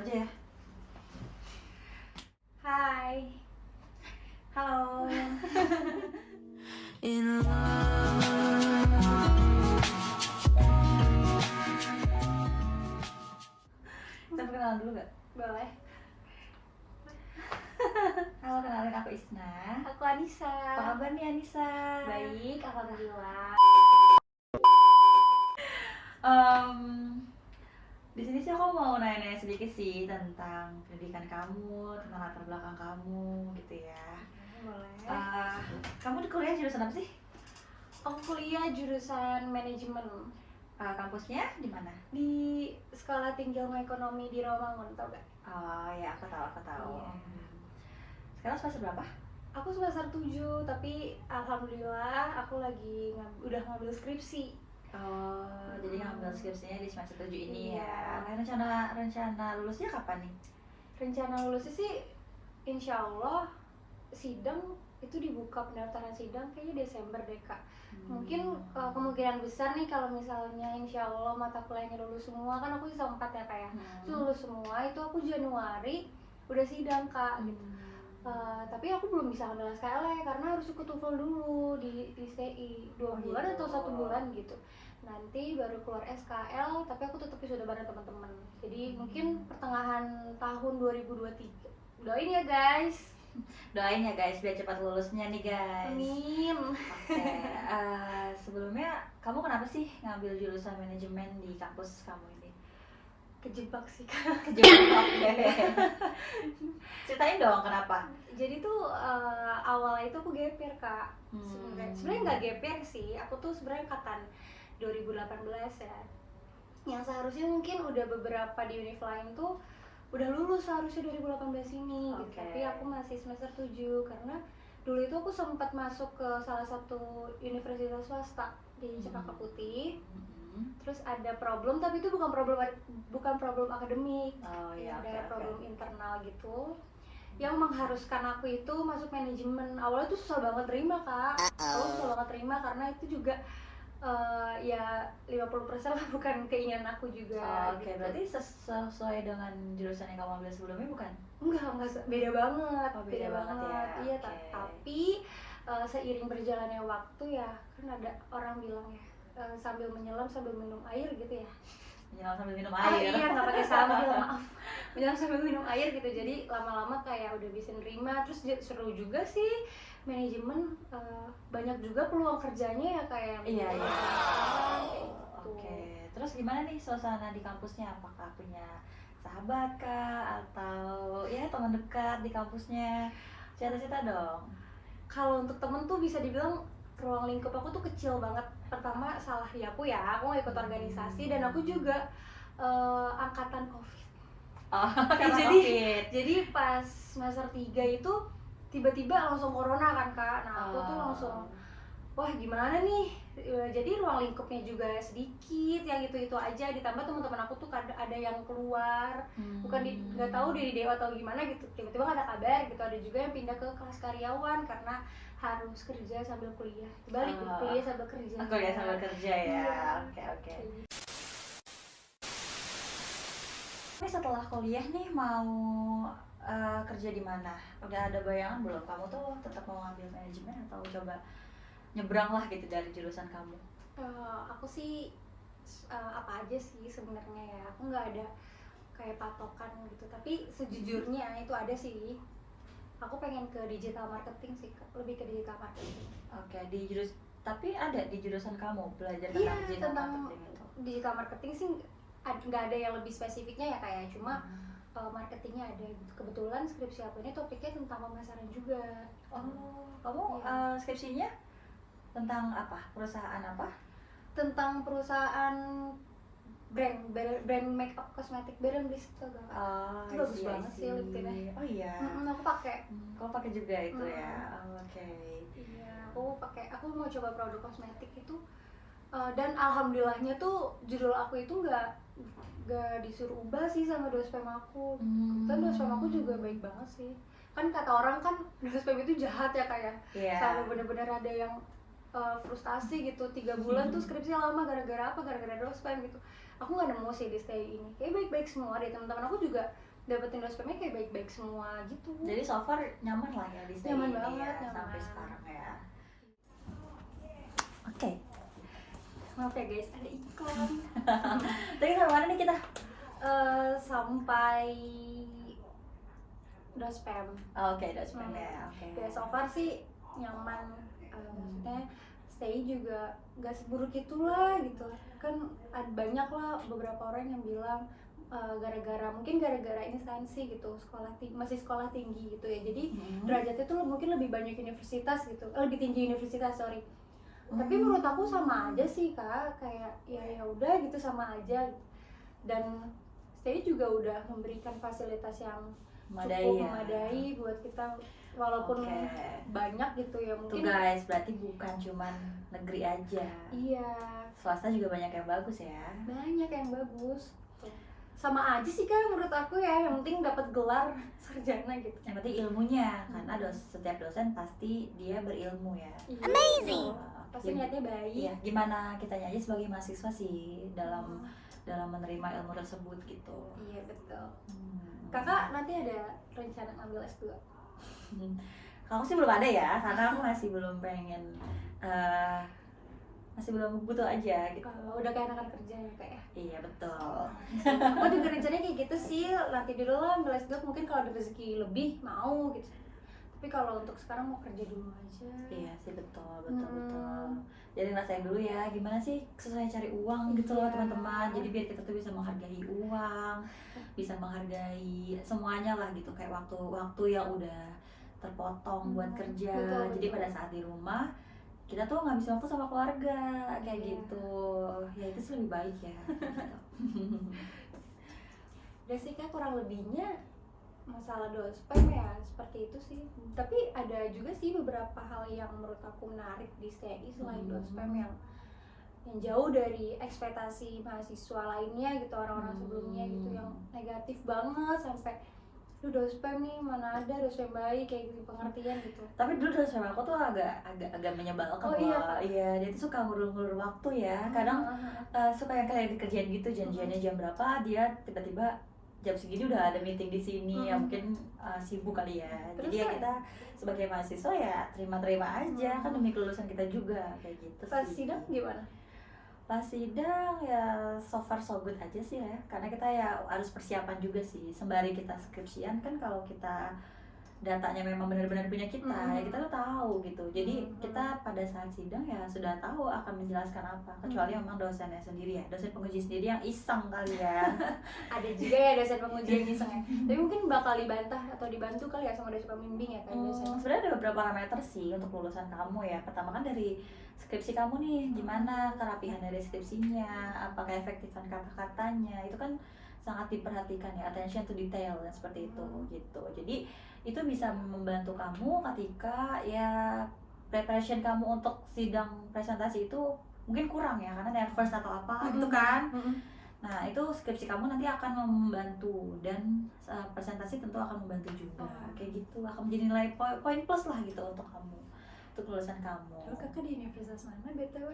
aja ya. Hai. Halo. In love. Kita perkenalan dulu gak? Boleh. Halo, kenalin aku Isna. Aku Anissa. Apa kabar nih Anissa? Baik, alhamdulillah. Di sini sih aku mau nanya-nanya sedikit sih tentang pendidikan kamu, tentang latar belakang kamu gitu ya. Boleh. Kamu di kuliah jurusan apa sih? Aku kuliah jurusan manajemen Kampusnya di mana? di Sekolah Tinggi Ilmu Ekonomi di Rawamangun, tau gak? Oh ya, aku tahu. Iya. Sekarang semester berapa? Aku semester 7, tapi alhamdulillah aku lagi udah ngambil skripsi. Oh, jadi ngambil skripsinya di semester 7 ini Iya. ya. Rencana lulusnya kapan nih? Rencana lulusnya sih insya Allah sidang itu dibuka, pendaftaran sidang kayaknya Desember deh Kak. Mungkin kemungkinan besar nih kalau misalnya insya Allah mata kuliahnya lulus semua, kan aku sisa 4 ya Kak ya. Itu lulus semua, itu aku Januari udah sidang Kak gitu. Tapi aku belum bisa ngambil SKL ya karena harus ikut TOEFL dulu di STI 2 bulan gitu. atau 1 bulan gitu. Nanti baru keluar SKL, tapi aku tetap sudah bareng teman-teman. Jadi mungkin pertengahan tahun 2023. Doain ya guys. Doain ya guys biar cepat lulusnya nih guys. Amin. Oke, sebelumnya kamu kenapa sih ngambil jurusan manajemen di kampus kamu ini? Kejebak sih Kak. Kejebak. Oke. Ceritain dong kenapa? Jadi tuh awalnya itu aku gap year Kak. Sebenarnya nggak gap year sih. Aku tuh sebenarnya angkatan 2018 ya. Yang seharusnya mungkin udah beberapa di univ lain tuh udah lulus seharusnya 2018 ini gitu. Oke. Tapi aku masih semester 7 karena dulu itu aku sempat masuk ke salah satu universitas swasta di Cempaka Putih. Terus ada problem, tapi itu bukan problem akademik. Oh iya, ada oke. problem internal gitu yang mengharuskan aku itu masuk manajemen. Awalnya tuh susah banget terima Kak. Aku susah banget terima karena itu juga ya 50% lah bukan keinginan aku juga. Oke, gitu. berarti sesuai dengan jurusan yang kamu ambil sebelumnya bukan? Enggak beda banget. Oh, beda banget ya. Iya, Oke. tapi seiring berjalannya waktu ya, kan ada orang bilang ya, sambil menyelam sambil minum air gitu ya. Menyelam sambil minum Ah air. iya, nggak pakai sambil, maaf. Menyelam sambil minum air gitu. Jadi lama-lama kayak udah bisa nerima. Terus seru juga sih manajemen, banyak juga peluang kerjanya ya kayak Iya. gitu. Oke. Terus gimana nih suasana di kampusnya? Apakah punya sahabat kah atau ya teman dekat di kampusnya? Cerita-cerita dong. Kalau untuk temen tuh bisa dibilang ruang lingkup aku tuh kecil banget. Pertama salah ya aku nggak ikut organisasi dan aku juga angkatan COVID. Oh, jadi pas semester 3 itu tiba-tiba langsung corona kan Kak. Nah aku tuh langsung wah gimana nih. Jadi ruang lingkupnya juga sedikit, yang itu aja. Ditambah teman-teman aku tuh ada yang keluar, bukan nggak tahu dari Dewa atau gimana gitu, tiba-tiba nggak ada kabar gitu. Ada juga yang pindah ke kelas karyawan karena harus kerja sambil kuliah. Balik kuliah sambil kerja. Kuliah sambil kerja ya. Iya. Oke. Tapi setelah kuliah nih mau kerja di mana? Udah ada bayangan belum? Kamu tuh tetap mau ngambil manajemen atau coba nyebrang lah gitu dari jurusan kamu? Aku sih apa aja sih sebenarnya ya. Aku nggak ada kayak patokan gitu. Tapi sejujurnya itu ada sih. Aku pengen ke digital marketing sih, lebih ke digital marketing. Oke, tapi ada di jurusan kamu belajar tentang digital marketing itu? Digital marketing sih nggak ada yang lebih spesifiknya ya kayak cuma marketingnya ada gitu. Kebetulan skripsi aku ini topiknya tentang pemasaran juga. Oh, kamu Iya. skripsinya tentang apa? Perusahaan apa? Tentang perusahaan brand makeup kosmetik Beremblis tuh gak? Itu bagus banget sih LinkedIn-nya. Oh iya. Aku pakai. Kamu pakai juga itu ya? Oke. Iya, aku mau coba produk kosmetik itu, dan alhamdulillahnya tuh judul aku itu nggak disuruh ubah sih sama dospem aku. Dan dospem aku juga baik banget sih. Kan kata orang kan dospem itu jahat ya kayak. Sampai bener-bener ada yang frustasi gitu 3 bulan tuh skripsi lama gara-gara apa? Gara-gara dospem gitu. Aku nggak nemu sih di stay ini. Kayak baik-baik semua deh, teman-teman aku juga dapetin dospemnya kayak baik-baik semua gitu. Jadi so far nyaman lah ya di sini Nyaman ya, banget, nyaman. sampai sekarang ya. Oke. Maaf ya guys, ada iklan. Tadi sampai mana nih kita? Sampai dospem. Oke, dospem ya. Oke. Ya so far sih nyaman. Maksudnya stay juga gak seburuk itulah gitu. Kan ada banyak lah beberapa orang yang bilang mungkin gara-gara instansi gitu, masih sekolah tinggi gitu ya. Jadi derajatnya tuh mungkin lebih banyak universitas gitu, lebih tinggi universitas, sorry. Tapi menurut aku sama aja sih Kak, kayak ya udah gitu, sama aja. Dan stay juga udah memberikan fasilitas yang cukup memadai buat kita, walaupun banyak gitu ya mungkin. Tuh guys, berarti bukan cuman negeri aja. Iya. Swasta juga banyak yang bagus ya. Banyak yang bagus. Sama aja sih Kak menurut aku ya, yang penting dapat gelar sarjana gitu. Yang penting ilmunya, karena setiap dosen pasti dia berilmu ya. Iya. Amazing. Pasti niatnya baik. Iya, gimana kitanya aja sebagai mahasiswa sih dalam menerima ilmu tersebut gitu. Iya betul. Kakak nanti ada rencana ngambil S2? Aku sih belum ada ya, karena aku masih belum pengen, masih belum butuh aja gitu. Udah kayak anak kerja ya Kak ya? Iya betul. Aku juga rencananya kayak gitu sih, nanti dulu lah ambil S2, mungkin kalau ada rezeki lebih mau gitu. Tapi kalau untuk sekarang mau kerja dulu aja. Iya sih, betul. Jadi ngerasain dulu ya, gimana sih susahnya cari uang gitu loh teman-teman. Jadi biar kita tuh bisa menghargai uang, bisa menghargai semuanya lah gitu. Kayak waktu yang udah terpotong buat kerja. Betul. Jadi pada saat di rumah kita tuh ngabisin waktu sama keluarga kayak gitu. Ya itu sih lebih baik ya. Gitu. Udah sih Kak, kurang lebihnya masalah dospem ya seperti itu sih. Tapi ada juga sih beberapa hal yang menurut aku menarik di STI selain dospem yang jauh dari ekspektasi mahasiswa lainnya gitu, orang-orang sebelumnya gitu, yang negatif banget sampai lu dospem nih, mana ada dospem baik kayak gitu, pengertian gitu. Tapi dulu dosen aku tuh agak menyebalkan. Oh, iya. Iya, dia tuh suka ngulur-ngulur waktu ya. Kadang suka yang kayak dikerjain gitu, janjiannya jam berapa, dia tiba-tiba jam segini udah ada meeting di sini. Ya mungkin sibuk kali ya. Terus jadi ya kita sebagai mahasiswa ya terima-terima aja, kan demi kelulusan kita juga kayak gitu. Pas sih. sidang gimana? Pas sidang ya so far so good aja sih ya, karena kita ya harus persiapan juga sih sembari kita skripsian. Kan kalau kita datanya memang benar-benar punya kita, ya kita tuh tahu gitu. Jadi kita pada saat sidang ya sudah tahu akan menjelaskan apa, kecuali memang dosennya sendiri ya, dosen penguji sendiri yang iseng kali ya. Ada juga ya dosen penguji yang iseng ya. Tapi mungkin bakal dibantah atau dibantu kali ya sama dosen pembimbing ya kan dosen. Sebenarnya ada beberapa parameter sih untuk lulusan kamu ya. Pertama kan dari skripsi kamu nih, gimana kerapihan dari skripsinya, apakah efektifan kata-katanya, itu kan sangat diperhatikan ya, attention to detail dan seperti itu gitu. Jadi itu bisa membantu kamu ketika ya preparation kamu untuk sidang presentasi itu mungkin kurang ya, karena nervous atau apa gitu kan. Nah itu skripsi kamu nanti akan membantu, dan presentasi tentu akan membantu juga. Kayak gitu akan menjadi nilai poin plus lah gitu untuk kamu, untuk lulusan kamu. Lalu kakak di universitas mana BTW?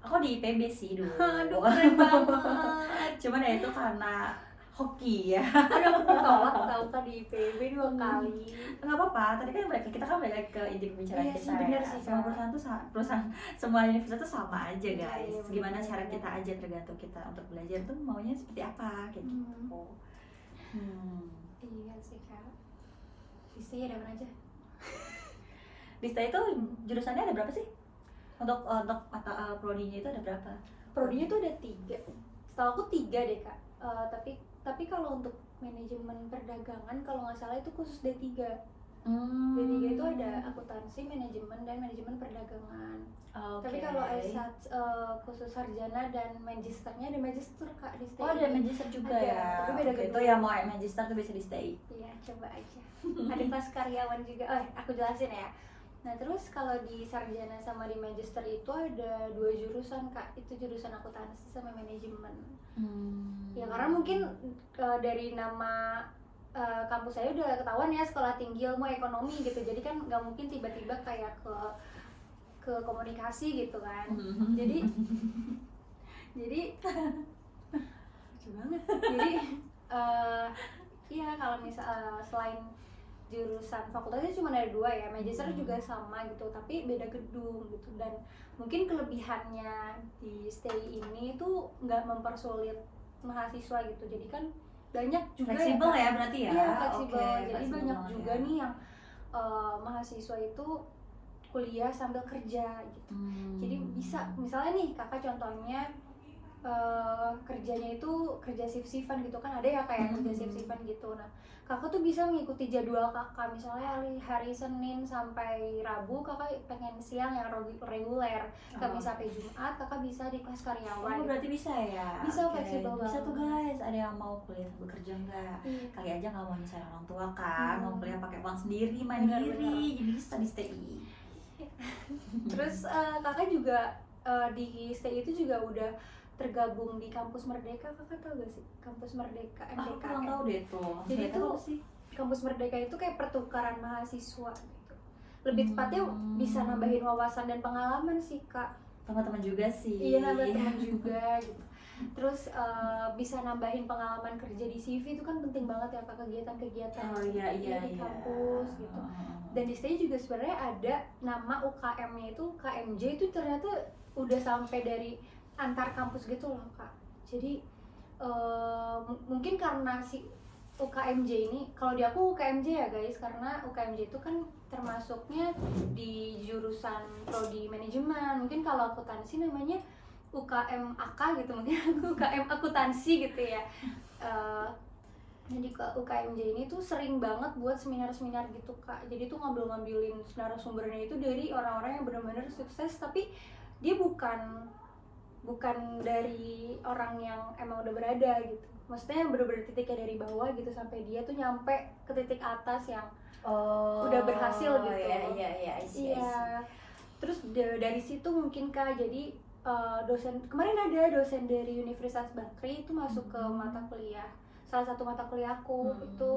Aku di IPB sih dulu. Aduh keren banget. Cuman ya itu karena hoki ya. Aduh aku ditolak tau Kak di IPB 2 kali. Nggak apa-apa, tadi kan kita kan balik ke inti pembicaraan Iya kita sih, bener ya. sih, Semua Kak. perusahaan tuh semua universitas tuh sama aja Iya, guys. iya, Gimana bener, cara bener. kita aja, tergantung kita untuk belajar tuh maunya seperti apa kayak gitu. Iya sih Kak. Isi ada mana aja? Di STA itu jurusannya ada berapa sih? Untuk mata prodinya itu ada berapa? Prodinya tuh ada 3. Setahu aku 3 deh Kak. Tapi kalau untuk manajemen perdagangan kalau nggak salah itu khusus D3. D3 itu ada akuntansi, manajemen, dan manajemen perdagangan. Tapi kalau S1 khusus sarjana dan magisternya ada magister Kak di STI. Oh ada magister juga Ada, ya. tapi beda Oke, itu gedung. yang mau magister tuh bisa di STI. Iya, coba aja. Ada kelas karyawan juga. Oh, aku jelasin ya. Nah, terus kalau di sarjana sama di magister itu ada 2 jurusan, Kak. Itu jurusan akuntansi sama manajemen. Ya karena mungkin dari nama kampus saya udah ketahuan ya, sekolah tinggi ilmu ekonomi gitu. Jadi kan nggak mungkin tiba-tiba kayak ke komunikasi gitu kan. Jadi lucu banget. Jadi Iya, kalau misal selain jurusan fakultasnya cuma ada 2 ya, magister juga sama gitu, tapi beda gedung gitu. Dan mungkin kelebihannya di stay ini tuh nggak mempersulit mahasiswa gitu, jadi kan banyak juga Fleksibel Kak. ya berarti ya? Iya, fleksibel. Oke, Jadi fleksibel banyak banget juga ya. nih yang mahasiswa itu kuliah sambil kerja gitu. Jadi bisa, misalnya nih kakak contohnya kerjanya itu kerja shift-shiftan gitu kan, ada ya kayak kerja shift-shiftan gitu. Nah, kakak tuh bisa mengikuti jadwal kakak, misalnya hari Senin sampai Rabu kakak pengen siang yang reguler, Kamis sampai Jumat kakak bisa di kelas karyawan. Oh, berarti bisa ya? Bisa, Oke. fleksibel Bisa tuh banget. guys, ada yang mau kuliah sambil kerja nggak? Iya. Kali aja nggak mau nyusahin orang tua kan, mau kuliah pakai uang sendiri, Bener. mandiri, jadi bisa di STI. Terus kakak juga di stay itu juga udah tergabung di kampus Merdeka. Kakak tahu gak sih kampus Merdeka Aku MDKM? kurang tahu deh tuh. Jadi Mereka tuh apa sih? kampus Merdeka itu kayak pertukaran mahasiswa gitu. Lebih tepatnya bisa nambahin wawasan dan pengalaman sih kak. Teman-teman juga sih. Iya, nambah teman juga gitu. Terus bisa nambahin pengalaman kerja di CV itu kan penting banget ya kak, kegiatan-kegiatan Oh iya di kampus gitu. Dan di stay juga sebenarnya ada nama UKM-nya itu KMJ, itu ternyata udah sampai dari antar kampus gitu loh kak. Jadi mungkin karena si UKMJ ini, kalau di aku UKMJ ya guys, karena UKMJ itu kan termasuknya di jurusan prodi manajemen. Mungkin kalau akuntansi namanya UKM AK gitu, mungkin aku UKM akuntansi gitu ya. Jadi ke UKMJ ini tuh sering banget buat seminar-seminar gitu kak. Jadi tuh ngambil-ngambilin narasumbernya itu dari orang-orang yang benar-benar sukses, tapi dia bukan dari orang yang emang udah berada gitu. Maksudnya yang bener-bener titiknya dari bawah gitu sampai dia tuh nyampe ke titik atas yang udah berhasil gitu. Iya, I see. Terus dari situ mungkin kak, jadi dosen kemarin ada dosen dari Universitas Bakri itu masuk ke mata kuliah, salah satu mata kuliah aku itu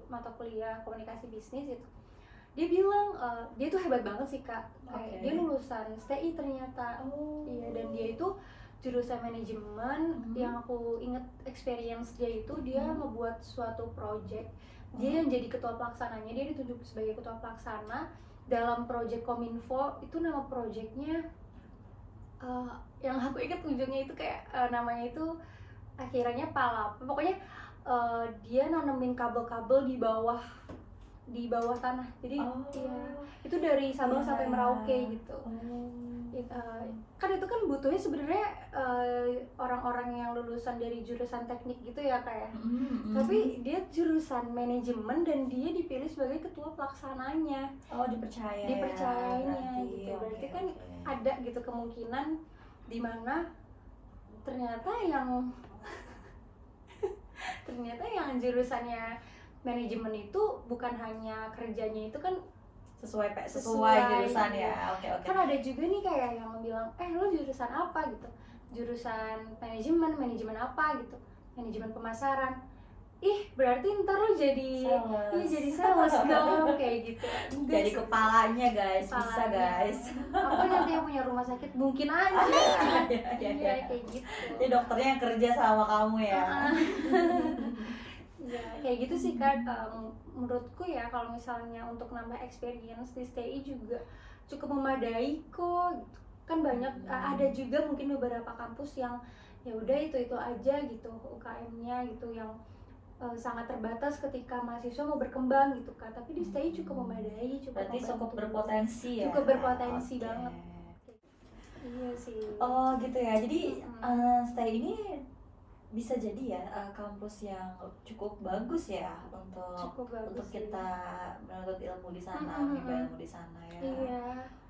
mata kuliah komunikasi bisnis itu. Dia bilang dia tuh hebat banget sih kak, kayak dia lulusan STI ternyata. Iya, dan dia itu jurusan manajemen. Yang aku inget experience dia itu dia ngebuat suatu project, dia yang jadi ketua pelaksananya, dia ditunjuk sebagai ketua pelaksana dalam project Kominfo. Itu nama projectnya yang aku inget ujungnya itu kayak namanya itu akhirannya Palap. Pokoknya dia nanemin kabel-kabel di bawah tanah. Jadi itu dari Sabang sampai Merauke gitu. Kan itu kan butuhnya sebenarnya orang-orang yang lulusan dari jurusan teknik gitu ya kayak. Tapi dia jurusan manajemen dan dia dipilih sebagai ketua pelaksananya. Dipercayainya gitu. Berarti kan ada gitu kemungkinan di mana ternyata yang jurusannya manajemen itu bukan hanya kerjanya itu kan sesuai jurusan gitu. ya. Oke. Kan ada juga nih kayak yang bilang lo jurusan apa gitu, jurusan manajemen apa gitu, manajemen pemasaran. Berarti ntar lo jadi sales dong kayak gitu. Jadi kepalanya guys, bisa guys. Apa nanti yang punya rumah sakit mungkin aja. Iya kayak gitu. Jadi dokternya yang kerja sama kamu ya. Ya kayak gitu sih kan. Menurutku ya kalau misalnya untuk nambah experience di STI juga cukup memadai kok gitu. Kan banyak ada juga mungkin beberapa kampus yang ya udah itu aja gitu UKM-nya gitu yang sangat terbatas ketika mahasiswa mau berkembang gitu kan. Tapi di STI cukup memadai, Berarti cukup berpotensi ya. Cukup berpotensi banget. Iya sih. Oh gitu ya. Jadi STI ini bisa jadi ya kampus yang cukup bagus ya untuk kita menuntut ilmu di sana, menimba ilmu di sana ya. Iya.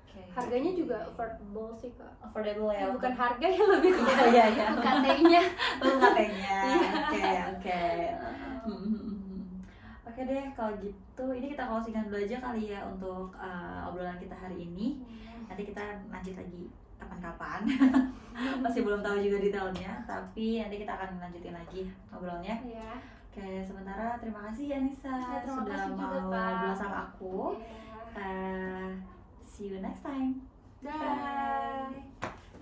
Okay. Harganya juga affordable sih kak. Affordable ya. Bukan harga ya, lebih ke Iya. UKT-nya. UKT-nya. Oke. Oke deh kalau gitu, ini kita closingan dulu aja kali ya untuk obrolan kita hari ini. Nanti kita lanjut lagi kapan-kapan. Masih belum tahu juga detailnya, tapi nanti kita akan lanjutin lagi ngobrolnya. Iya. Oke, sementara terima kasih ya Nisa sudah mau ngobrol sama aku. See you next time. Bye.